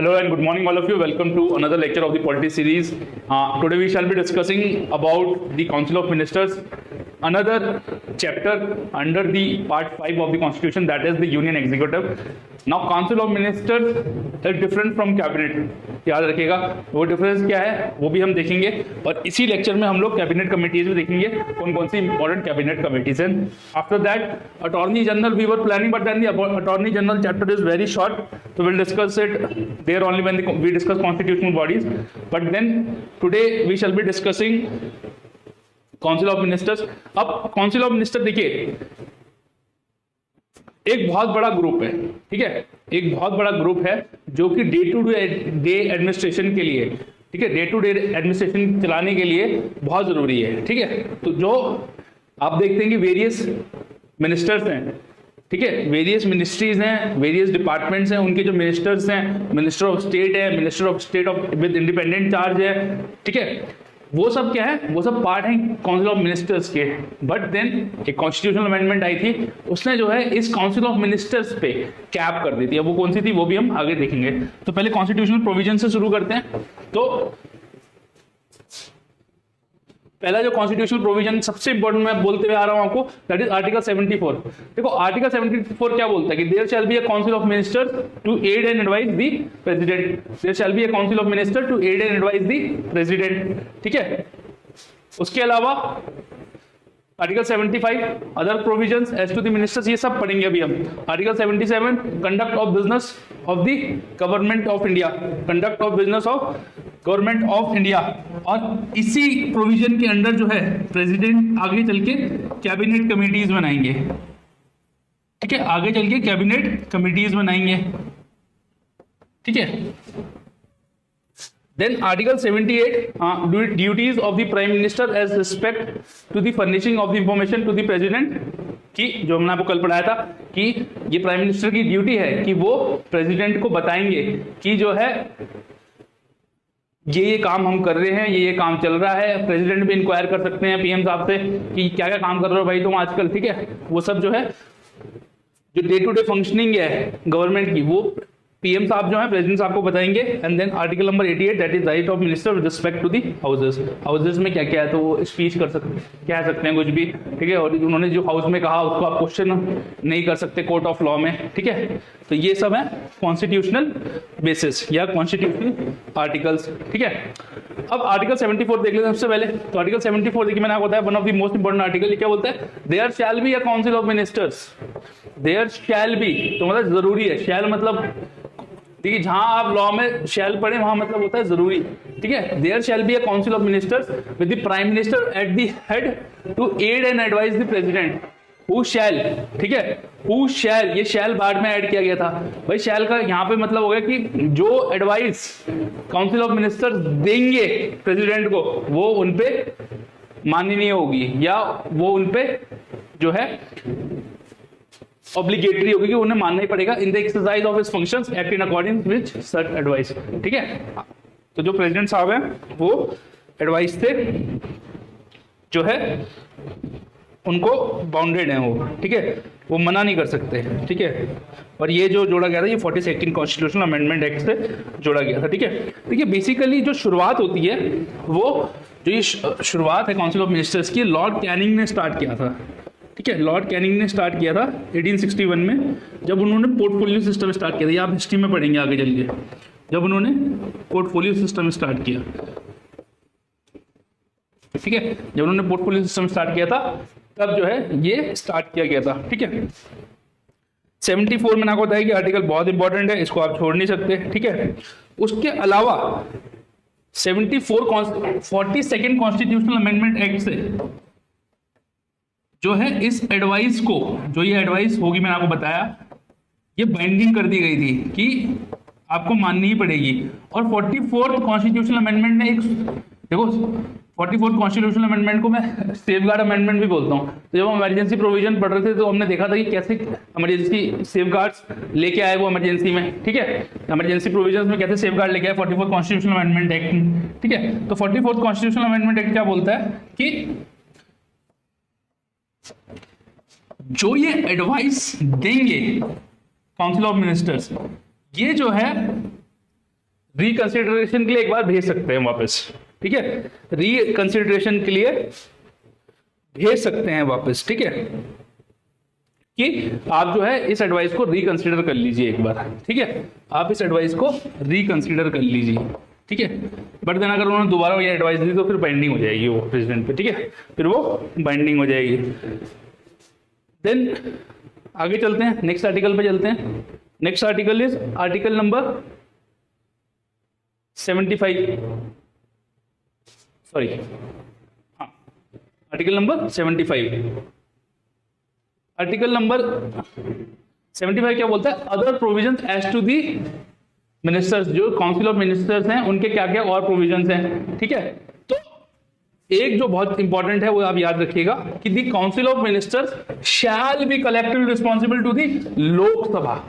Hello and good morning all of you. Welcome to another lecture of the Polity series. Today we shall be discussing about the Council of Ministers, another chapter under the part 5 of the Constitution, that is the Union Executive. Now Council of Ministers is different from Cabinet. याद रखिएगा वो difference क्या है वो भी हम देखेंगे और इसी लेक्चर में हम लोग कैबिनेट कमिटीज भी देखेंगे कौन कौन सी इंपॉर्टेंट कैबिनेट कमिटीज हैं. After that attorney general we were planning but then the attorney general chapter is very short, so we'll discuss it there only when we discuss constitutional bodies, but then today we shall be discussing council of ministers. अब council of minister देखिए एक बहुत बड़ा group है, ठीक है, एक बहुत बड़ा ग्रुप है जो कि डे टू डे एडमिनिस्ट्रेशन के लिए, ठीक है, डे टू डे एडमिनिस्ट्रेशन चलाने के लिए बहुत जरूरी है. ठीक है, तो जो आप देखते हैं कि वेरियस मिनिस्टर्स हैं, ठीक है, वेरियस मिनिस्ट्रीज हैं, वेरियस डिपार्टमेंट्स हैं, उनके जो मिनिस्टर्स हैं, मिनिस्टर ऑफ स्टेट है, minister of state of with independent charge है, ठीक है, वो सब क्या है, वो सब पार्ट हैं काउंसिल ऑफ मिनिस्टर्स के. बट देन एक कॉन्स्टिट्यूशनल अमेंडमेंट आई थी, उसने जो है इस काउंसिल ऑफ मिनिस्टर्स पे कैप कर दी थी. अब वो कौन सी थी वो भी हम आगे देखेंगे. तो पहले कॉन्स्टिट्यूशनल प्रोविजन से शुरू करते हैं. तो पहला जो कॉन्स्टिट्यूशनल प्रोविजन सबसे इंपॉर्टेंट मैं बोलते हुए आ रहा हूं आपको, दैट इज आर्टिकल 74. देखो आर्टिकल 74 क्या बोलता है कि there shall be a council of ministers to aid and advise the president. There shall be a council of minister to aid and advise the president. ठीक है, उसके अलावा article 75 other provisions as to the ministers, ये सब पढ़ेंगे अभी हम. Article 77 conduct of business of the government of India, conduct of business of government of India. और इसी प्रोविजन के अंडर जो है प्रेसिडेंट आगे चल के कैबिनेट कमिटीज बनाएंगे. ठीक है, आगे चल के कैबिनेट कमिटीज बनाएंगे. ठीक है, then article 78 duties of the prime minister as respect to the furnishing of the information to the president, कि जो हमने आपको कल पढ़ाया था कि ये प्राइम मिनिस्टर की ड्यूटी है कि वो प्रेसिडेंट को बताएंगे कि जो है ये काम हम कर रहे हैं, ये काम चल रहा है. प्रेसिडेंट भी इंक्वायर कर सकते हैं पीएम साहब से कि क्या क्या काम कर रहे हो भाई तुम आजकल. ठीक है, वो सब जो है जो डे टू डे फंक्शनिंग है गवर्नमेंट की वो पीएम साहब जो है प्रेसिडेंट साहब को बताएंगे. And then article number 88 that is right of minister with respect to the houses. Houses में क्या क्या है तो वो स्पीच कर सकते, कह सकते हैं कुछ भी. ठीक है, और उन्होंने जो हाउस में कहा उसको आप क्वेश्चन नहीं कर सकते कोर्ट ऑफ लॉ में. ठीक है, तो ये सब है कॉन्स्टिट्यूशनल बेसिस या कॉन्स्टिट्यूशनल आर्टिकल्स. ठीक है, अब आर्टिकल 74 देख लेते हैं सबसे पहले. तो आर्टिकल 74 देखिए मैंने आपको बताया one of the most important article. ये क्या बोलता है, there shall be a council of ministers. There shall be तो मतलब जरूरी है. शैल मतलब देखिए जहां आप लॉ में शैल पढ़े वहां मतलब होता है जरूरी. ठीक है, there shall be a council of ministers with the prime minister at the head to aid and advise the president. Who shall, ठीक है, हु शैल, ये शैल बाद में ऐड किया गया था भाई. शैल का यहाँ पे मतलब हो गया कि जो एडवाइस काउंसिल ऑफ मिनिस्टर्स देंगे प्रेसिडेंट को वो उनपे माननीय होगी या वो उनपे जो है ऑब्लिगेटरी होगी कि उन्हें मानना ही पड़ेगा. In the exercise of his functions act in according with such advice. ठीक है, तो जो प्रेसिडेंट साहब हैं वो एडवाइस से जो है उनको बाउंडेड हैं वो. ठीक है, वो मना नहीं कर सकते. ठीक है, और ये जो जोड़ा गया था ये 42 कॉन्स्टिट्यूशनल अमेंडमेंट एक्ट से जोड़ा गया था. ठीक है, देखिए बेसिकली जो शुरुआत होती है वो जो ये शुरुआत है काउंसिल ऑफ मिनिस्टर्स की लॉर्ड कैनिंग ने स्टार्ट किया था. ठीक है, लॉर्ड कैनिंग ने स्टार्ट किया था 1861 में जब उन्होंने पोर्टफोलियो सिस्टम स्टार्ट किया था. ये आप हिस्ट्री में पढ़ेंगे आगे चल के जब उन्होंने पोर्टफोलियो सिस्टम स्टार्ट किया. ठीक है, जब उन्होंने पोर्टफोलियो सिस्टम स्टार्ट किया था तब जो है ये स्टार्ट किया गया था. ठीक है, 74 में आपको बताया कि आर्टिकल बहुत इंपॉर्टेंट है, इसको आप छोड़ नहीं सकते. ठीक है, उसके अलावा 42nd कॉन्स्टिट्यूशनल अमेंडमेंट एक्ट से जो है इस एडवाइस को, जो ये एडवाइस होगी मैंने आपको बताया, ये बाइंडिंग कर दी गई थी कि आपको माननी ही पड़ेगी. और 44th कॉन्स्टिट्यूशनल अमेंडमेंट ने एक, देखो 44th कॉन्स्टिट्यूशनल अमेंडमेंट को मैं सेफगार्ड अमेंडमेंट भी बोलता हूँ. तो जब हम इमरजेंसी प्रोविजन पढ़ रहे थे तो हमने देखा था कि कैसे इमरजेंसी सेफगार्ड्स लेके आए वो इमरजेंसी में. ठीक है, इमरजेंसी प्रोविजंस में कैसे सेफगार्ड लेके आए 44th कॉन्स्टिट्यूशनल अमेंडमेंट एक्ट में. ठीक है, तो 44th कॉन्स्टिट्यूशनल अमेंडमेंट एक्ट क्या बोलता है कि जो ये एडवाइस देंगे काउंसिल ऑफ मिनिस्टर्स, ये जो है रिकंसिडरेशन के लिए एक बार भेज सकते हैं वापस, ठीक है, रिकंसिडरेशन के लिए भेज सकते हैं वापस, ठीक है, कि आप जो है इस एडवाइस को रिकंसिडर कर लीजिए एक बार, ठीक है, आप इस एडवाइस को रिकंसिडर कर लीजिए, ठीक है। बट देन अगर उन्होंने दोबारा ये एडवाइस दी तो फिर बाइंडिंग हो जाएगी वो प्रेसिडेंट पे, ठीक है, फिर वो बाइंडिंग हो जाएगी। देन आगे चलते हैं, नेक्स्ट आर्टिकल पे चलते हैं। Next article is article number 75, sorry, हाँ, आर्टिकल नंबर 75। आर्टिकल नंबर 75 क्या बोलता है? Other provisions as to the ministers, जो काउंसिल ऑफ मिनिस्टर्स हैं उनके क्या क्या और प्रोविजंस हैं, ठीक है। तो एक जो बहुत इंपॉर्टेंट है वो आप याद रखिएगा कि the council of ministers shall be collectively responsible to the Lok Sabha.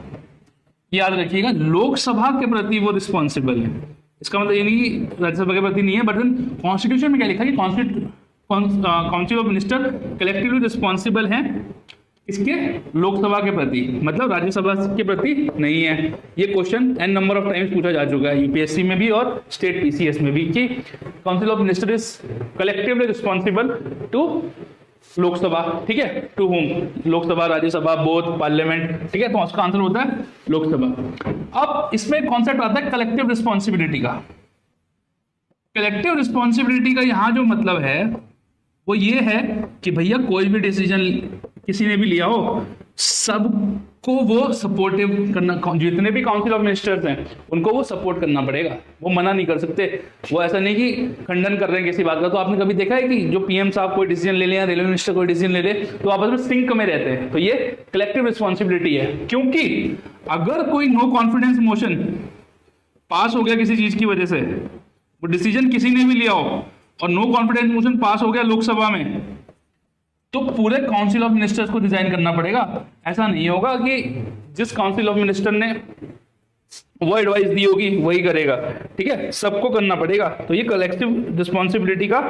याद रखिएगा, लोकसभा के प्रति वो रिस्पॉन्सिबल है। इसका मतलब ये नहीं कि राज्यसभा के प्रति नहीं है, बट कॉन्स्टिट्यूशन में क्या लिखा है कि council of minister collectively responsible हैं इसके लोकसभा के प्रति, मतलब राज्यसभा के प्रति नहीं है। ये question n number of times पूछा जा चुका है यूपीएससी में भी और स्टेट पीसीएस में भी कि council of minister is collectively responsible to Lok Sabha, ठीक है, to whom, Lok Sabha, Rajya Sabha, both, parliament, ठीक है, तो उसका आंसर होता है लोकसभा। अब इसमें कॉन्सेप्ट आता है कलेक्टिव रिस्पॉन्सिबिलिटी का। कलेक्टिव रिस्पॉन्सिबिलिटी का यहां जो मतलब है वो ये है कि भैया कोई भी डिसीजन किसी ने भी लिया हो, सबको वो सपोर्टिव करना, जितने भी काउंसिल ऑफ मिनिस्टर्स हैं उनको वो सपोर्ट करना पड़ेगा, वो मना नहीं कर सकते। वो ऐसा नहीं कि खंडन कर रहे हैं किसी बात का। तो आपने कभी देखा है कि जो पीएम साहब कोई डिसीजन ले लें या रेलवे मिनिस्टर कोई डिसीजन ले ले तो आपस में सिंक में रहते हैं। तो ये कलेक्टिव रिस्पॉन्सिबिलिटी है, क्योंकि अगर कोई नो कॉन्फिडेंस मोशन पास हो गया किसी चीज की वजह से, वो डिसीजन किसी ने भी लिया हो और नो कॉन्फिडेंस मोशन पास हो गया लोकसभा में, तो पूरे काउंसिल ऑफ मिनिस्टर्स को डिजाइन करना पड़ेगा। ऐसा नहीं होगा कि जिस काउंसिल ऑफ मिनिस्टर ने वो एडवाइस दी होगी वही करेगा, ठीक है, सबको करना पड़ेगा। तो ये कलेक्टिव रिस्पॉन्सिबिलिटी का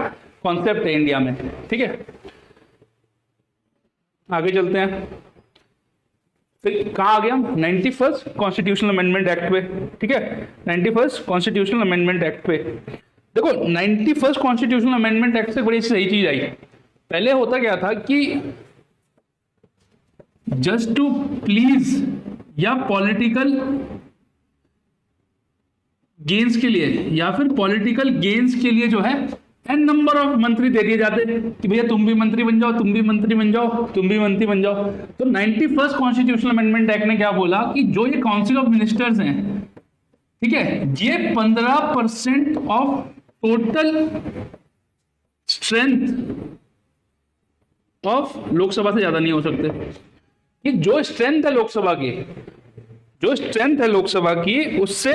कॉन्सेप्ट है इंडिया में, ठीक है। आगे चलते हैं, फिर कहाँ आ गया हम? 91st कॉन्स्टिट्यूशनल अमेंडमेंट एक्ट पे, ठीक है, 91st कॉन्स्टिट्यूशनल अमेंडमेंट एक्ट पे। देखो 91st कॉन्स्टिट्यूशनल अमेंडमेंट एक्ट से बड़ी सही चीज आई। पहले होता क्या था कि जस्ट टू प्लीज या पॉलिटिकल गेन्स के लिए या फिर पॉलिटिकल गेन्स के लिए जो है एन नंबर ऑफ मंत्री दे दिए जाते कि भैया तुम भी मंत्री बन जाओ, तुम भी मंत्री बन जाओ, तुम भी मंत्री बन जाओ। तो 91st कॉन्स्टिट्यूशनल अमेंडमेंट एक्ट ने क्या बोला कि जो ये काउंसिल ऑफ मिनिस्टर्स हैं, ठीक है, ये 15% of total strength of Lok Sabha से ज्यादा नहीं हो सकते। ये जो स्ट्रेंथ है लोकसभा की, जो स्ट्रेंथ है लोकसभा की, उससे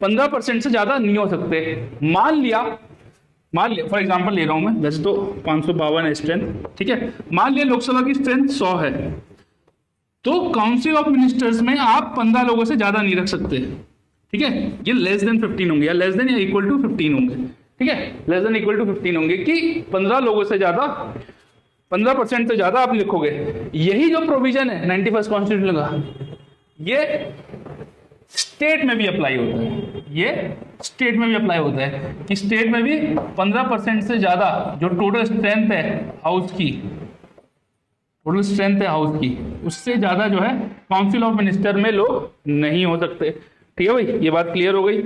15% से ज्यादा नहीं हो सकते। मान लिया फॉर एग्जांपल ले रहा हूं मैं, वैसे तो 552 है स्ट्रेंथ, ठीक है, मान लिया लोकसभा की स्ट्रेंथ 100 है, तो काउंसिल ऑफ मिनिस्टर्स में आप 15 लोगों से ज्यादा नहीं रख सकते, ठीक है। ये लेस देन 15 होंगे या लेस देन या इक्वल टू 15 होंगे, ठीक है, लेस देन इक्वल टू 15 होंगे कि 15 लोगों से ज्यादा, 15% से ज्यादा आप लिखोगे। यही जो प्रोविजन है 91st कॉन्स्टिट्यूशन का, ये स्टेट में भी अप्लाई होता है। ये स्टेट में भी अप्लाई होता है कि स्टेट में भी 15% से ज्यादा जो टोटल स्ट्रेंथ है हाउस की, टोटल स्ट्रेंथ है हाउस की, उससे ज्यादा जो है काउंसिल ऑफ मिनिस्टर में लोग नहीं हो सकते, ठीक है भाई, ये बात क्लियर हो गई।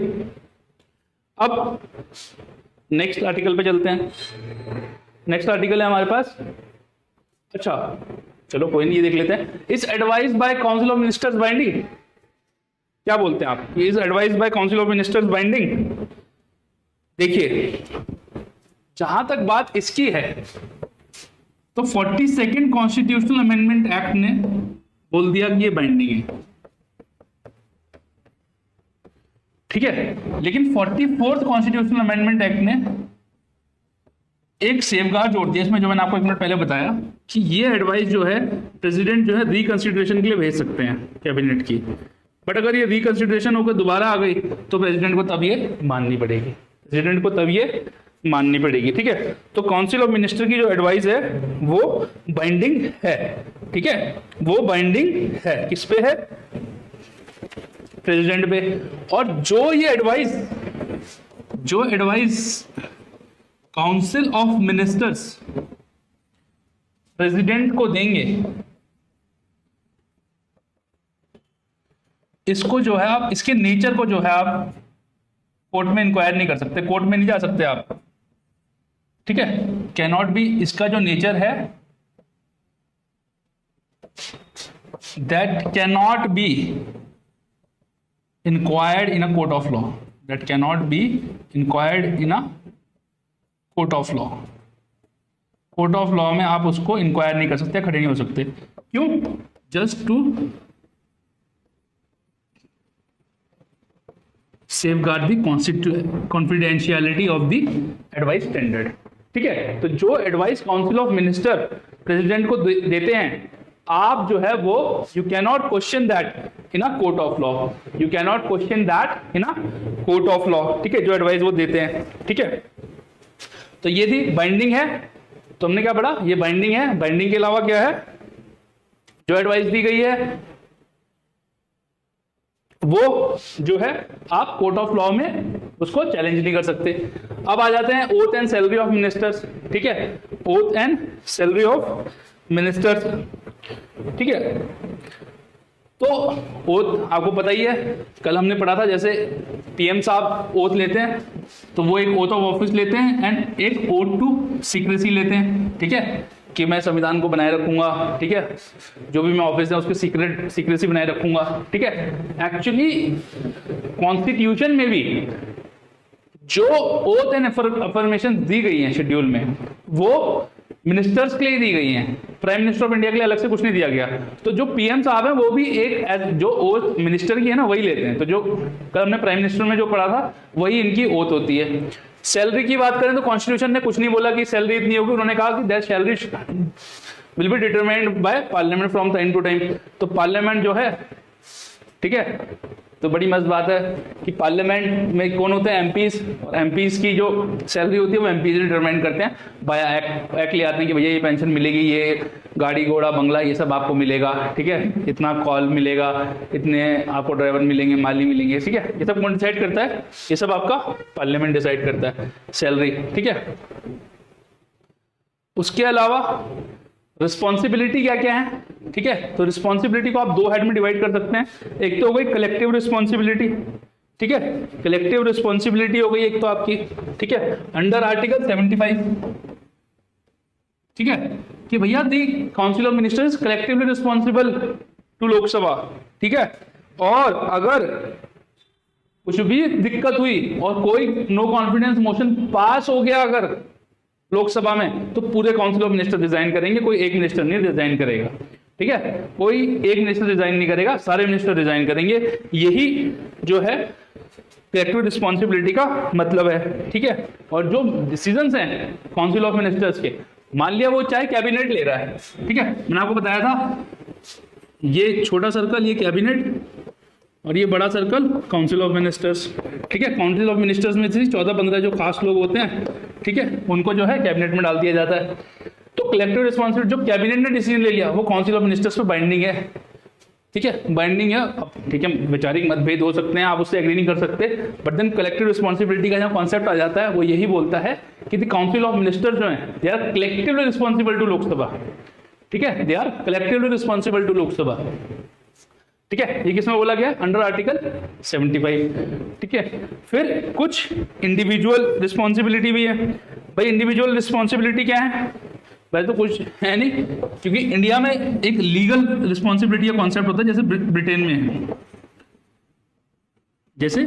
अब नेक्स्ट आर्टिकल पे चलते हैं। नेक्स्ट आर्टिकल है हमारे पास, अच्छा चलो कोई नहीं, ये देख लेते हैं। Is advise by council of ministers binding? क्या बोलते हैं आप? Is advise by council of ministers binding? देखिए जहां तक बात इसकी है तो 42nd कॉन्स्टिट्यूशनल अमेंडमेंट एक्ट ने बोल दिया कि ये बाइंडिंग है, ठीक है। लेकिन 44th कॉन्स्टिट्यूशनल अमेंडमेंट एक्ट ने एक सेफगार्ड जोड़ दिया इसमें, जो मैंने आपको एक मिनट पहले बताया कि ये एडवाइस जो है प्रेसिडेंट जो है रिकंसिडरेशन के लिए भेज सकते हैं कैबिनेट की। बट अगर ये रिकंसिडरेशन होकर दोबारा आ गई तो प्रेसिडेंट को तब ये माननी पड़ेगी, प्रेसिडेंट को तब ये माननी पड़ेगी, ठीक है। तो काउंसिल ऑफ मिनिस्टर की जो एडवाइस है वो बाइंडिंग है, ठीक है, वो बाइंडिंग है। किस पे है? प्रेसिडेंट पे। और जो advice council of ministers president को देंगे, इसको जो है आप, इसके नेचर को जो है आप कोर्ट में इंक्वायर नहीं कर सकते, कोर्ट में नहीं जा सकते आप, ठीक है। कैन नॉट बी, इसका जो नेचर है that can not be inquired in a court of law, that can not be inquired in a court of law. Court of law में आप उसको इंक्वायर नहीं कर सकते, खड़े नहीं हो सकते। क्यों? Just to safeguard the confidentiality of the advice tendered, ठीक है। तो जो advice council of minister president को देते हैं, आप जो है वो you can not question that in a court of law, you can not question that in a court of law, ठीक है, जो एडवाइस वो देते हैं, ठीक है। तो ये थी बाइंडिंग है, तो हमने क्या पढ़ा, ये बाइंडिंग है। बाइंडिंग के अलावा क्या है, जो एडवाइस दी गई है वो जो है आप कोर्ट ऑफ लॉ में उसको चैलेंज नहीं कर सकते। अब आ जाते हैं oath and salary of ministers, ठीक है, oath and salary of ministers, ठीक है। तो ओथ आपको पता ही है, कल हमने पढ़ा था, जैसे पीएम साहब ओथ लेते हैं तो वो एक ओथ ऑफ ऑफिस लेते हैं एंड एक ओथ टू सीक्रेसी लेते हैं, ठीक है, कि मैं संविधान को बनाए रखूंगा, ठीक है, जो भी मैं ऑफिस है उसकी सीक्रेसी बनाए रखूंगा, ठीक है। एक्चुअली कॉन्स्टिट्यूशन में भी जो ओथ एंड अफर्मेशन दी गई हैं शेड्यूल में, वो मिनिस्टर्स के लिए दी गई हैं, प्राइम मिनिस्टर ऑफ इंडिया के लिए अलग से कुछ नहीं दिया गया। तो जो पीएम साहब हैं वो भी एक जो ओथ मिनिस्टर की है ना, वही लेते हैं। तो जो कल हमने प्राइम मिनिस्टर में जो पढ़ा था वही इनकी ओथ होती है। सैलरी की बात करें तो कॉन्स्टिट्यूशन ने कुछ नहीं बोला कि सैलरी इतनी होगी, उन्होंने कहा कि that salary will be determined by parliament from time to time. तो पार्लियामेंट जो है, ठीक है, तो बड़ी मस्त बात है कि पार्लियामेंट में कौन होते हैं, एमपीज, और एमपीज की जो सैलरी होती है वो एमपीज डिटरमाइन करते हैं, बाया एक्ट ले आते हैं कि भैया ये पेंशन मिलेगी, ये गाड़ी घोड़ा बंगला ये सब आपको मिलेगा, ठीक है, इतना कॉल मिलेगा, इतने आपको ड्राइवर मिलेंगे, माली मिलेंगे, ठीक है, ये सब कौन डिसाइड करता है, ये सब आपका पार्लियामेंट डिसाइड करता है सैलरी, ठीक है। उसके अलावा रिस्पॉन्सिबिलिटी क्या क्या है, ठीक है, तो रिस्पॉन्सिबिलिटी को आप दो हेड में डिवाइड कर सकते हैं। एक तो हो गई कलेक्टिव रिस्पॉन्सिबिलिटी, ठीक है, कलेक्टिव रिस्पॉन्सिबिलिटी हो गई एक तो आपकी, ठीक है, अंडर आर्टिकल 75, ठीक है, कि भैया the council of ministers collectively responsible to Lok Sabha, ठीक है। और अगर कुछ भी दिक्कत हुई और कोई नो कॉन्फिडेंस मोशन पास हो गया अगर लोकसभा में, तो पूरे काउंसिल ऑफ मिनिस्टर रिजाइन करेंगे, कोई एक मिनिस्टर नहीं रिजाइन करेगा, ठीक है, कोई एक मिनिस्टर रिजाइन नहीं करेगा, सारे मिनिस्टर रिजाइन करेंगे। यही जो है कलेक्टिव रिस्पॉन्सिबिलिटी का मतलब है, ठीक है। और जो डिसीजंस हैं काउंसिल ऑफ मिनिस्टर्स के, मान लिया वो चाहे कैबिनेट ले रहा है, ठीक है, मैंने आपको बताया था ये छोटा सर्कल ये कैबिनेट और ये बड़ा सर्कल काउंसिल ऑफ मिनिस्टर्स, ठीक है। काउंसिल ऑफ मिनिस्टर्स में से 14-15 जो खास लोग होते हैं, ठीक है, उनको जो है कैबिनेट में डाल दिया जाता है। तो कलेक्टिव रिस्पॉन्सिबिलिटी जो कैबिनेट ने डिसीजन ले लिया वो काउंसिल ऑफ मिनिस्टर्स पे बाइंडिंग है, ठीक है, बाइंडिंग है। अब ठीक है, वैचारिक मतभेद हो सकते हैं, आप उससे एग्री नहीं कर सकते, बट देन कलेक्टिव रिस्पॉन्सिबिलिटी का जो कॉन्सेप्ट आ जाता है वो यही बोलता है कि द काउंसिल ऑफ मिनिस्टर्स जो है they are collectively responsible to Lok Sabha, ठीक है, they are collectively responsible to Lok Sabha, ठीक है। ये किसमें बोला गया, अंडर आर्टिकल 75, ठीक है। फिर कुछ इंडिविजुअल रिस्पॉन्सिबिलिटी भी है। भाई इंडिविजुअल रिस्पॉन्सिबिलिटी क्या है, वैसे तो कुछ है नहीं, क्योंकि इंडिया में एक लीगल रिस्पॉन्सिबिलिटी का कॉन्सेप्ट होता है, जैसे ब्रिटेन में है, जैसे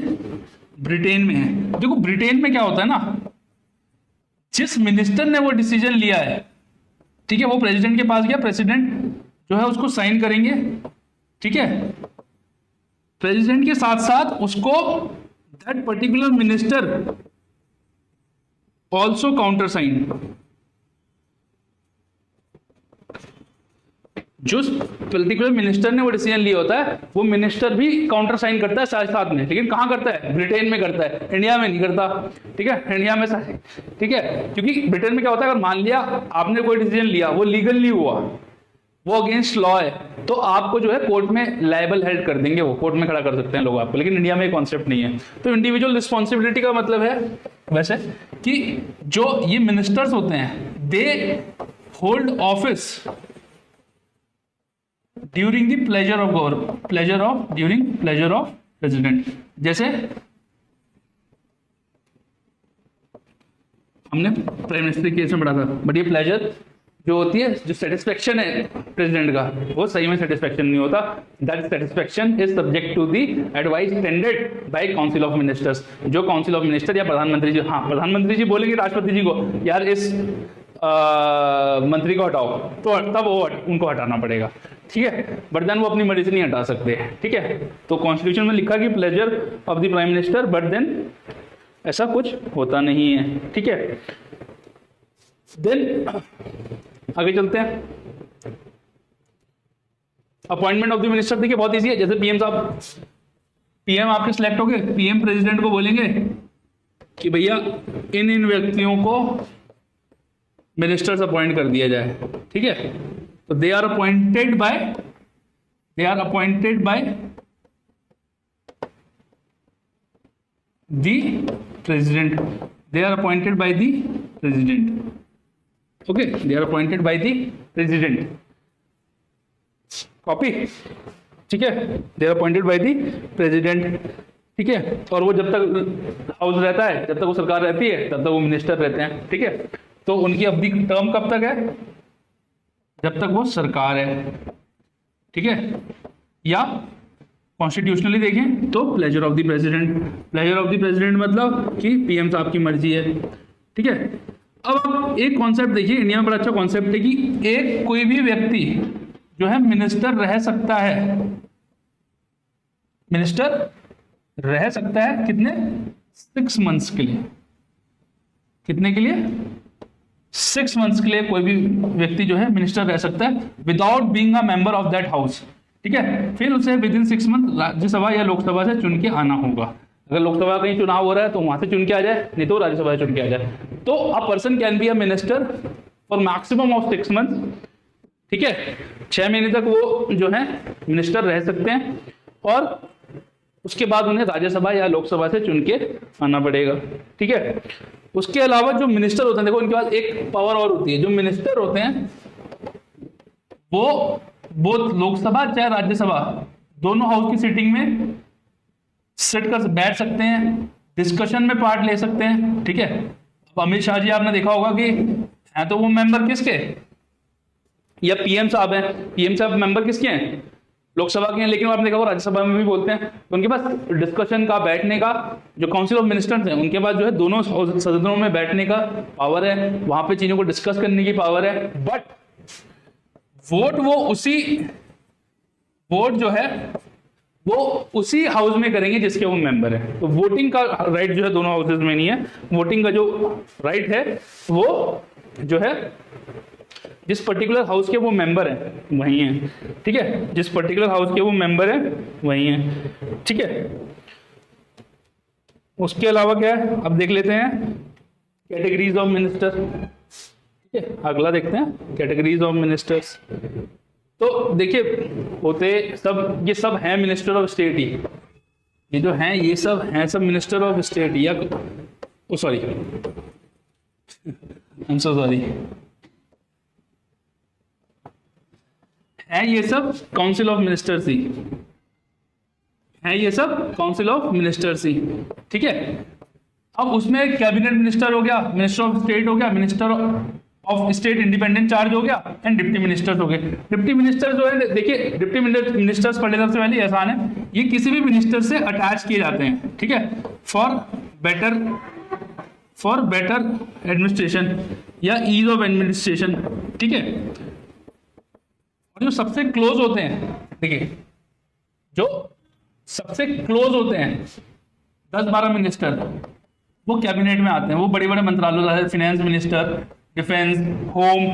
ब्रिटेन में है। देखो ब्रिटेन में क्या होता है ना, जिस मिनिस्टर ने वो डिसीजन लिया है, ठीक है, वो प्रेसिडेंट के पास गया, प्रेसिडेंट जो है उसको साइन करेंगे, ठीक है, प्रेसिडेंट के साथ साथ उसको that particular minister also counter sign, जो पर्टिकुलर मिनिस्टर ने वो डिसीजन लिया होता है वो मिनिस्टर भी काउंटर साइन करता है साथ साथ में, लेकिन कहां करता है, ब्रिटेन में करता है, इंडिया में नहीं करता, ठीक है, इंडिया में, ठीक है, क्योंकि ब्रिटेन में क्या होता है, अगर मान लिया आपने कोई डिसीजन लिया वो लीगल नहीं हुआ, वो अगेंस्ट लॉ है, तो आपको जो है कोर्ट में लायबल हेल्ड कर देंगे, वो कोर्ट में खड़ा कर सकते हैं लोग आपको, लेकिन इंडिया में ये कॉन्सेप्ट नहीं है। तो इंडिविजुअल रिस्पॉन्सिबिलिटी का मतलब है वैसे कि जो ये मिनिस्टर्स होते हैं they hold office during the pleasure of during pleasure of president. जैसे हमने प्राइम मिनिस्टर केस में पढ़ा था, बट ये प्लेजर जो होती है, जो सेटिस्फेक्शन है प्रेसिडेंट का, वो सही में सेटिस्फेक्शन नहीं होता। That satisfaction is subject to the advice tendered by council of ministers. जो काउंसिल ऑफ मिनिस्टर या प्रधानमंत्री जी, हाँ प्रधानमंत्री जी बोलेंगे राष्ट्रपति जी को यार इस मंत्री को हटाओ, तो तब वो उनको हटाना पड़ेगा, ठीक है, बट देन वो अपनी मर्जी से नहीं हटा सकते, ठीक है। तो कॉन्स्टिट्यूशन में लिखा कि pleasure of the prime minister, but then ऐसा कुछ होता नहीं है, ठीक है। देन आगे चलते हैं। अपॉइंटमेंट ऑफ द मिनिस्टर देखिए बहुत इजी है। जैसे पीएम साहब, पीएम आपके सिलेक्ट हो गए, पीएम प्रेसिडेंट को बोलेंगे कि भैया इन व्यक्तियों को मिनिस्टर्स अपॉइंट कर दिया जाए, ठीक है। तो they are appointed by the president, they are appointed by the president, okay, they are appointed by the president, copy, ठीक है, they are appointed by the president, ठीक है। और वो जब तक हाउस रहता है, जब तक वो सरकार रहती है, तब तक वो मिनिस्टर रहते हैं, ठीक है। तो उनकी अवधि टर्म कब तक है? जब तक वो सरकार है, ठीक है। या कॉन्स्टिट्यूशनली देखें तो pleasure of the president, pleasure of the president मतलब कि पीएम साहब की मर्जी है, ठीक है। अब एक कॉन्सेप्ट देखिए, इंडिया में बड़ा अच्छा कॉन्सेप्ट है कि एक कोई भी व्यक्ति जो है मिनिस्टर रह सकता है, मिनिस्टर रह सकता है कितने? 6 मंथ्स के लिए। कितने के लिए? 6 मंथ्स के लिए कोई भी व्यक्ति जो है मिनिस्टर रह सकता है without being a member of that house, ठीक है। फिर उसे विद इन 6 मंथ राज्यसभा या लोकसभा से चुन के आना होगा। अगर लोकसभा कहीं चुनाव हो रहा है तो वहां से चुन के आ जाए, नहीं तो राज्यसभा से चुन के आ जाए। तो a person can be a minister for maximum of 6 month, ठीक है। 6 महीने तक वो जो है मिनिस्टर रह सकते हैं और उसके बाद उन्हें राज्यसभा या लोकसभा से चुन के आना पड़ेगा, ठीक है। उसके अलावा जो मिनिस्टर होते हैं, देखो इनके पास एक पावर और होती है। जो मिनिस्टर होते हैं वो लोकसभा चाहे राज्यसभा दोनों हाउस की सीटिंग में सिट कर बैठ सकते हैं, डिस्कशन में पार्ट ले सकते हैं, ठीक है। अब अमित शाह जी आपने देखा होगा कि हैं तो वो मेंबर किसके, या पीएम साहब हैं, पीएम साहब मेंबर किसके हैं? लोकसभा के हैं, लेकिन आपने देखा राज्यसभा में भी बोलते हैं। तो उनके पास डिस्कशन का, बैठने का, जो काउंसिल ऑफ मिनिस्टर्स हैं उनके पास जो है दोनों सदनों में बैठने का पावर है, वहां पे चीजों को डिस्कस करने की पावर है। बट वोट जो है वो उसी हाउस में करेंगे जिसके वो मेंबर है। तो वोटिंग का राइट जो है दोनों हाउसेज में नहीं है। वोटिंग का जो राइट है वो जो है जिस पर्टिकुलर हाउस के वो मेंबर हैं वही हैं, ठीक है। जिस पर्टिकुलर हाउस के वो मेंबर हैं वही हैं, ठीक है। उसके अलावा क्या है, अब देख लेते हैं कैटेगरीज ऑफ मिनिस्टर, ठीक है। अगला देखते हैं कैटेगरीज ऑफ मिनिस्टर्स। तो देखिए होते सब, ये सब हैं मिनिस्टर ऑफ स्टेट ही, ये जो हैं ये सब हैं सब मिनिस्टर ऑफ स्टेट, या sorry I am so sorry, है ये सब काउंसिल ऑफ मिनिस्टर्स ही है, ये सब काउंसिल ऑफ मिनिस्टर्स ही, ठीक है। अब उसमें कैबिनेट मिनिस्टर हो गया, मिनिस्टर ऑफ स्टेट हो गया, minister of state independent charge हो गया, एंड डिप्टी मिनिस्टर्स हो गए। डिप्टी मिनिस्टर जो है, देखिए डिप्टी मिनिस्टर्स पढ़ने सबसे पहले आसान है, ये किसी भी मिनिस्टर से अटैच किए जाते हैं, ठीक है, फॉर बेटर एडमिनिस्ट्रेशन या ईज ऑफ एडमिनिस्ट्रेशन, ठीक है। और जो सबसे क्लोज होते हैं, देखिए जो सबसे क्लोज होते हैं 10-12 मिनिस्टर, वो कैबिनेट में आते हैं। वो बड़े बड़े मंत्रालय, फाइनेंस मिनिस्टर, डिफेंस, होम,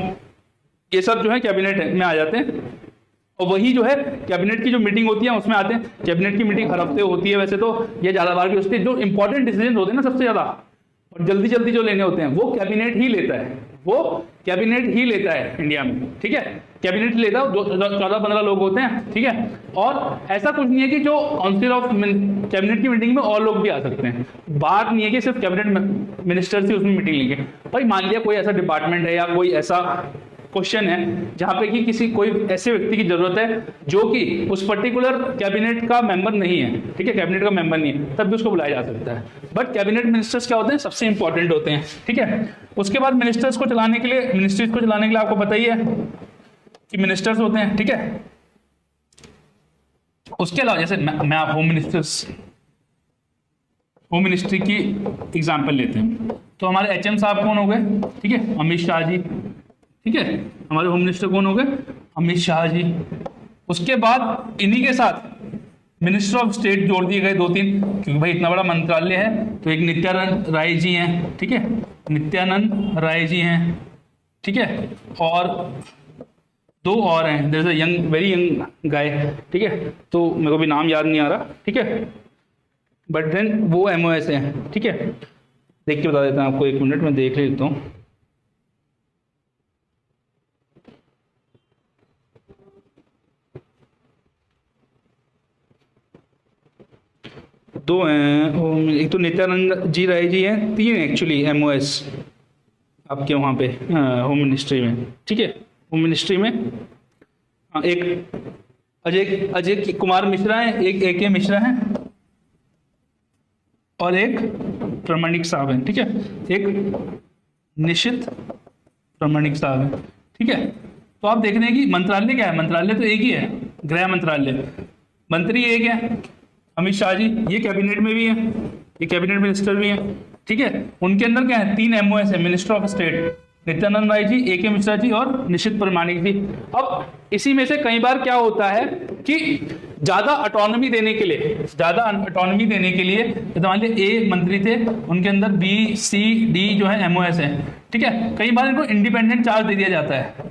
ये सब जो है कैबिनेट में आ जाते हैं। और वही जो है कैबिनेट की जो मीटिंग होती है उसमें आते हैं। कैबिनेट की मीटिंग हर हफ्ते होती है वैसे तो, ये ज्यादा बार की होती है। जो इंपॉर्टेंट डिसीजन होते हैं ना सबसे ज्यादा और जल्दी जल्दी जो लेने होते हैं वो कैबिनेट ही लेता है, वो कैबिनेट ही लेता है इंडिया में, ठीक है, कैबिनेट लेता है, 14-15 लोग होते हैं, ठीक है। और ऐसा कुछ नहीं है कि जो काउंसिल ऑफ कैबिनेट की मीटिंग में और लोग भी आ सकते हैं, बात नहीं है कि सिर्फ कैबिनेट मिनिस्टर्स ही उसमें मीटिंग लेंगे। भाई मान लिया कोई ऐसा डिपार्टमेंट है या कोई ऐसा क्वेश्चन है जहां पे कि कोई ऐसे व्यक्ति की जरूरत है जो कि उस पर्टिकुलर कैबिनेट का मेंबर नहीं है, ठीक है, कैबिनेट का मेंबर नहीं है, तब भी उसको बुलाया जा सकता है। बट कैबिनेट मिनिस्टर्स क्या होते हैं, सबसे इंपॉर्टेंट होते हैं, ठीक है। उसके बाद मिनिस्ट्रीज को चलाने के लिए आपको पता ही है कि मिनिस्टर्स होते हैं, ठीक है। उसके अलावा जैसे मैं आप होम मिनिस्ट्री की एग्जाम्पल लेते हैं, तो हमारे HM साहब कौन हो गए, ठीक है, अमित शाह जी, ठीक है। हमारे होम मिनिस्टर कौन हो गए, अमित शाह जी। उसके बाद इन्हीं के साथ मिनिस्टर ऑफ स्टेट जोड़ दिए गए 2-3, क्योंकि भाई इतना बड़ा मंत्रालय है। तो एक नित्यानंद राय जी हैं, ठीक है, नित्यानंद राय जी हैं, ठीक है, और 2 और हैं, there is a very young guy, ठीक है, तो मेरे को भी नाम याद नहीं आ रहा, ठीक है, बट देन वो MOS हैं, ठीक है। देख के बता देता हूँ आपको, 1 मिनट में देख लेता हूँ। दो हैं, एक तो नित्यानंद जी राय जी हैं, 3 एक्चुअली MOS आपके वहाँ पे होम मिनिस्ट्री में, ठीक है, होम मिनिस्ट्री में। एक अजय कुमार मिश्रा है, एक AK मिश्रा है, और एक प्रमाणिक साहब है, ठीक है, एक निशित प्रमाणिक साहब है, ठीक है। तो आप देख रहे हैं कि मंत्रालय क्या है, मंत्रालय तो एक ही है, गृह मंत्रालय, मंत्री एक है अमित शाह जी, ये कैबिनेट में भी है, ये कैबिनेट मिनिस्टर भी हैं, ठीक है। उनके अंदर क्या है, 3 MOS है, minister of state, Nityanand Rai ji, AK Mishra ji और निशित प्रमाणिक जी। अब इसी में से कई बार क्या होता है कि ज्यादा ऑटोनॉमी देने के लिए तो मान लीजिए A मंत्री थे, उनके अंदर B, C, D जो है MOS है, ठीक है। कई बार इनको इंडिपेंडेंट चार्ज दे दिया जाता है।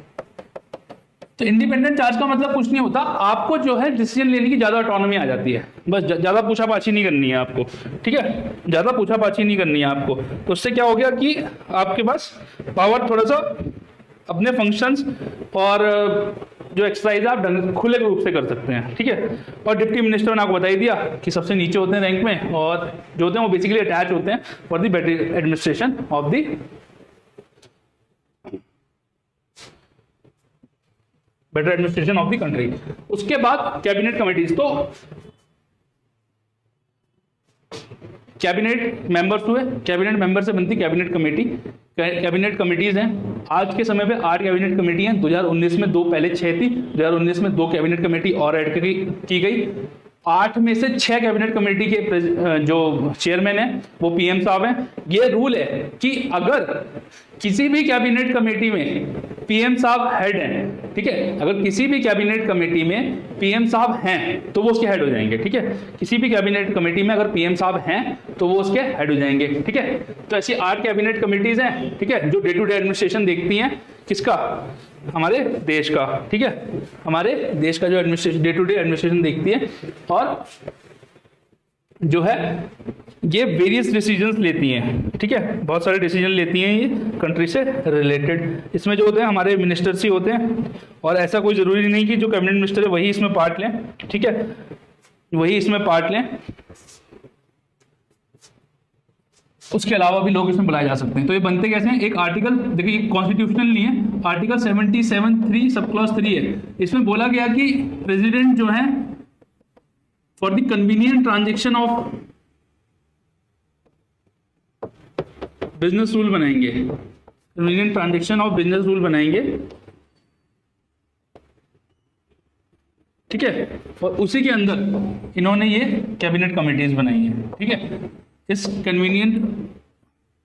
तो इंडिपेंडेंट चार्ज का मतलब कुछ नहीं होता, आपको जो है डिसीजन लेने की ज्यादा ऑटोनॉमी आ जाती है, बस ज्यादा पूछापाछी नहीं करनी है आपको, ठीक है, ज्यादा पूछापाछी नहीं करनी है आपको। तो उससे क्या हो गया कि आपके पास पावर थोड़ा सा अपने फंक्शंस और जो एक्सरसाइज आप खुले रूप से कर सकते हैं, ठीक है। और डिप्टी मिनिस्टर ने आपको बता ही दिया कि सबसे नीचे होते हैं रैंक में, और जो होते हैं वो बेसिकली अटैच होते हैं for the better administration of the country. उसके बाद कैबिनेट कमिटीज, तो कैबिनेट मेंबर्स हुए, कैबिनेट मेंबर से बनती कैबिनेट कमेटी, कैबिनेट कमिटीज हैं। आज के समय पे 8 कैबिनेट कमेटी हैं, 2019 में 2, पहले 6 थी, 2019 में 2 कैबिनेट कमेटी और ऐड की गई। 8 में से 6 कैबिनेट कमेटी के जो चेयरमैन हैं वो PM साहब हैं। ये रूल है कि अगर किसी भी कैबिनेट कमेटी में PM साहब हेड हैं, ठीक है, अगर किसी भी कैबिनेट कमेटी में PM साहब हैं तो वो उसके हेड हो जाएंगे, ठीक है। किसी भी कैबिनेट कमेटी में अगर PM साहब हैं तो वो उसके हेड हो जाएंगे, ठीक है। तो ऐसी 8 कैबिनेट कमेटीज हैं, ठीक है, जो डे टू डे एडमिनिस्ट्रेशन देखती हैं, किसका, हमारे देश का, ठीक है, हमारे देश का जो administration, day to day administration देखती है, और जो है ये वेरियस डिसीजंस लेती हैं, ठीक है, बहुत सारे डिसीजन लेती हैं ये कंट्री से रिलेटेड। इसमें जो होते हैं हमारे मिनिस्टर्स ही होते हैं, और ऐसा कोई ज़रूरी नहीं कि जो कैबिनेट मिनिस्टर है वही इसमें पार्ट लें, ठीक है, वही इसमें पार्ट लें, उसके अलावा भी लोग इसमें बुलाए जा सकते हैं। तो ये बनते कैसे हैं, एक आर्टिकल देखिए, कॉन्स्टिट्यूशनल नहीं है, आर्टिकल 77(3) सब क्लॉज 3 है। इसमें बोला गया कि प्रेसिडेंट जो है for the convenient transaction of business rule बनाएंगे, convenient transaction of business rule बनाएंगे, ठीक है, और उसी के अंदर इन्होंने ये कैबिनेट कमिटीज बनाई है, ठीक है। इस convenient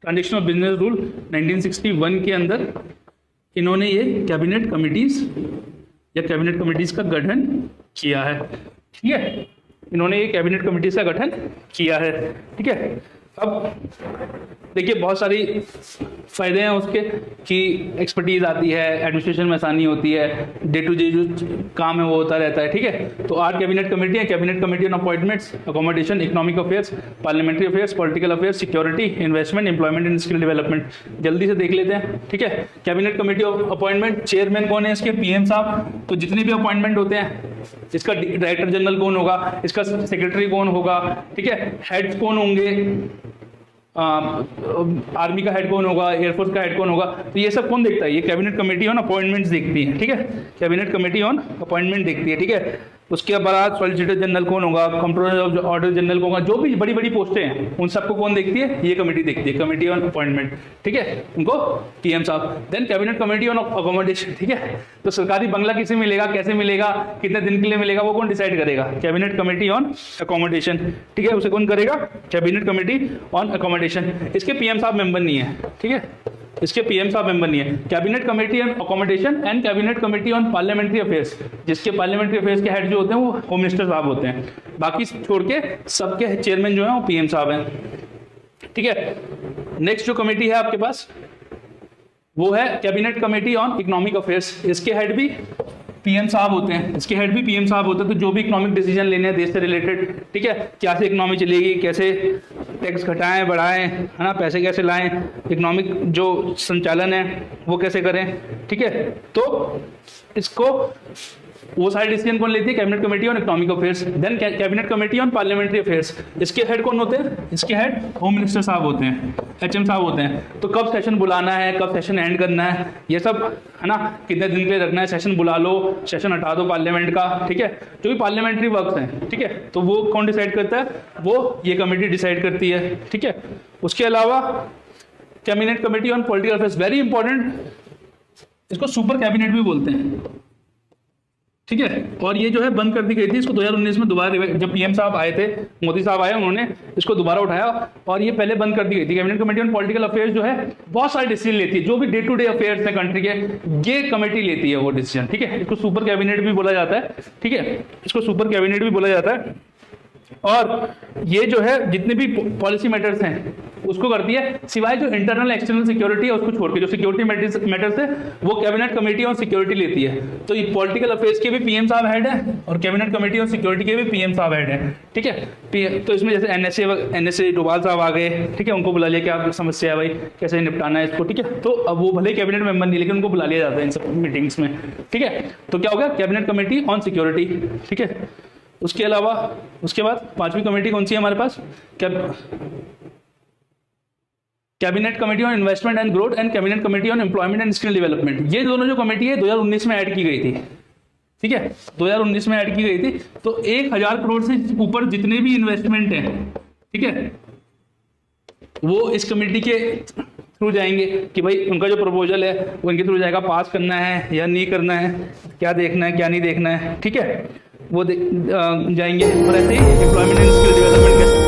transaction of business rule 1961 के अंदर इन्होंने ये कैबिनेट कमिटीज या कैबिनेट कमिटीज का गठन किया है, ठीक है, इन्होंने ये कैबिनेट कमिटीज का गठन किया है, ठीक है। अब देखिए बहुत सारी फायदे हैं उसके कि एक्सपर्टीज आती है, एडमिनिस्ट्रेशन में आसानी होती है, डे टू डे जो काम है वो होता रहता है, ठीक है। तो 8 कैबिनेट कमेटी है, cabinet committee on appointments, accommodation, economic affairs, parliamentary affairs, political affairs, security, investment, employment and skill development. जल्दी से देख लेते हैं, ठीक है। Cabinet committee of appointment, chairman कौन है इसके? पीएम साहब। तो जितने भी अपॉइंटमेंट होते हैं, इसका डायरेक्टर जनरल कौन होगा, इसका सेक्रेटरी कौन होगा, ठीक है, हेड्स कौन होंगे, आर्मी का हेड कौन होगा, एयरफोर्स का हेड कौन होगा, तो ये सब कौन देखता है? ये कैबिनेट कमेटी ऑन अपॉइंटमेंट्स देखती है, ठीक है। कैबिनेट कमेटी ऑन अपॉइंटमेंट देखती है, ठीक है। उसके बाद सॉलिसिटर जनरल कौन होगा, कंट्रोलर ऑफ ऑर्डर जनरल कौन होगा, जो भी बड़ी बड़ी पोस्टें हैं उन सबको कौन देखती है? ये कमेटी देखती है, कमेटी ऑन अपॉइंटमेंट, ठीक है, उनको पीएम साहब। Then cabinet committee on accommodation, ठीक है। तो सरकारी बंगला किसे मिलेगा, कैसे मिलेगा, कितने दिन के लिए मिलेगा, वो कौन डिसाइड करेगा? कैबिनेट कमेटी ऑन अकोमोडेशन, ठीक है, उसे कौन करेगा? Cabinet committee on accommodation. इसके पीएम साहब मेंबर नहीं है, ठीक है, इसके पीएम साहब मेंबर नहीं है। Cabinet committee on accommodation and cabinet committee on parliamentary affairs, जिसके पार्लियामेंट्री अफेयर्स के हेड जो होते हैं वो होम मिनिस्टर साहब होते हैं, बाकी छोड़ के सबके चेयरमैन जो है वो पीएम साहब हैं, ठीक है। नेक्स्ट जो कमेटी है आपके पास वो है cabinet committee on economic affairs. इसके हेड भी पीएम साहब होते हैं, इसके हेड भी पीएम साहब होते हैं। तो जो भी इकोनॉमिक डिसीजन लेने हैं देश से रिलेटेड, ठीक है, कैसे इकोनॉमी चलेगी, कैसे टैक्स घटाएं बढ़ाएं, है ना, पैसे कैसे लाएं, इकोनॉमिक जो संचालन है वो कैसे करें, ठीक है। तो इसको वो सारे डिसीजन कौन लेती है? Cabinet committee on economic affairs. Then cabinet committee on parliamentary affairs, इसके हेड कौन होते हैं? इसके हेड होम मिनिस्टर साहब होते हैं, एचएम साहब होते हैं। तो कब सेशन बुलाना है, कब सेशन एंड करना है, ये सब, है ना, कितने दिन के लिए रखना है, सेशन बुला लो, सेशन हटा दो पार्लियामेंट का, ठीक है, जो भी पार्लियामेंट्री वर्क्स हैं, ठीक है, तो वो कौन डिसाइड करता है? वो ये कमेटी डिसाइड करती है, ठीक है। उसके अलावा cabinet committee on political affairs, very important, इसको सुपर कैबिनेट भी बोलते हैं, ठीक है। और ये जो है बंद कर दी गई थी, इसको 2019 में दोबारा, जब पीएम साहब आए थे, मोदी साहब आए, उन्होंने इसको दोबारा उठाया और ये पहले बंद कर दी गई थी। Cabinet committee on political affairs जो है बहुत सारे डिसीजन लेती है, जो भी डे टू डे अफेयर्स है कंट्री के, ये कमेटी लेती है वो डिसीजन, ठीक है। इसको सुपर कैबिनेट भी बोला जाता है, ठीक है, इसको सुपर कैबिनेट भी बोला जाता है। और ये जो है जितने भी पॉलिसी मैटर्स हैं उसको करती है, सिवाय जो इंटरनल एक्सटर्नल सिक्योरिटी है उसको छोड़ के, जो सिक्योरिटी मैटर्स है वो कैबिनेट कमेटी ऑन सिक्योरिटी लेती है। तो ये पॉलिटिकल अफेयर्स के भी पीएम साहब हेड है और कैबिनेट कमेटी ऑन सिक्योरिटी के भी पीएम साहब हेड है, ठीक है। तो इसमें जैसे एनएसए डोभाल साहब आ गए, ठीक है, उनको बुला लिया, क्या समस्या है भाई, कैसे निपटाना है इसको, ठीक है। तो अब वो भले कैबिनेट मेंबर नहीं, लेकिन उनको बुला लिया जाता है इन सब मीटिंग्स में, ठीक है। तो क्या होगा? कैबिनेट कमेटी ऑन सिक्योरिटी, ठीक है। उसके अलावा उसके बाद 5वीं कमेटी कौन सी है हमारे पास? Cabinet committee on investment and growth and cabinet committee on employment and skill development. ये दोनों जो कमेटी है 2019 में ऐड की गई थी, ठीक है, 2019 में ऐड की गई थी। तो 1000 करोड़ से ऊपर जितने भी इन्वेस्टमेंट हैं, ठीक है, वो इस कमेटी के थ्रू जाएंगे कि भाई उनका जो प्रपोजल है वो इनके थ्रू जाएगा, पास करना है या नहीं करना है, क्या देखना है क्या नहीं देखना है, ठीक है, वो जाएंगे। और ऐसे ही एम्प्लॉयमेंट एंड स्किल डेवलपमेंट